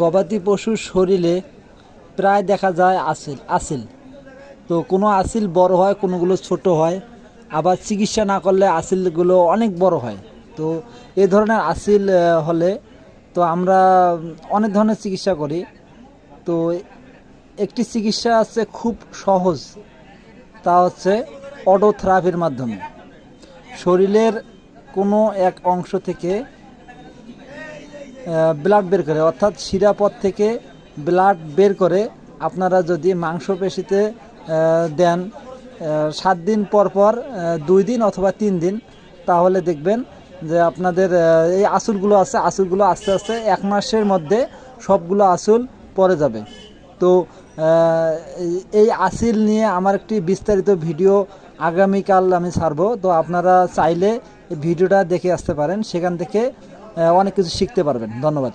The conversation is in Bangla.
গবাদি পশুর শরীরে প্রায় দেখা যায় আসিল। তো কোনো আসিল বড় হয়, কোনোগুলো ছোট হয়, আবার চিকিৎসা না করলে আসিলগুলো অনেক বড় হয়। তো এই ধরনের আসিল হলে তো আমরা অনেক ধরনের চিকিৎসা করি। তো একটি চিকিৎসা আছে খুব সহজ, তা হচ্ছে অটোথেরাপির মাধ্যমে শরীরের কোনো এক অংশ থেকে ব্লাড বের করে, অর্থাৎ শিরাপথ থেকে ব্লাড বের করে আপনারা যদি মাংসপেশিতে দেন 7 দিন পর পর 2 দিন অথবা 3 দিন, তাহলে দেখবেন যে আপনাদের এই আসুলগুলো আস্তে আস্তে 1 মাসের মধ্যে সবগুলো আসুল পড়ে যাবে। তো এই আসিল নিয়ে আমার একটি বিস্তারিত ভিডিও আগামীকাল আমি ছাড়বো। তো আপনারা চাইলে ভিডিওটা দেখে আসতে পারেন, সেখান থেকে অনেক কিছু শিখতে পারবেন। ধন্যবাদ।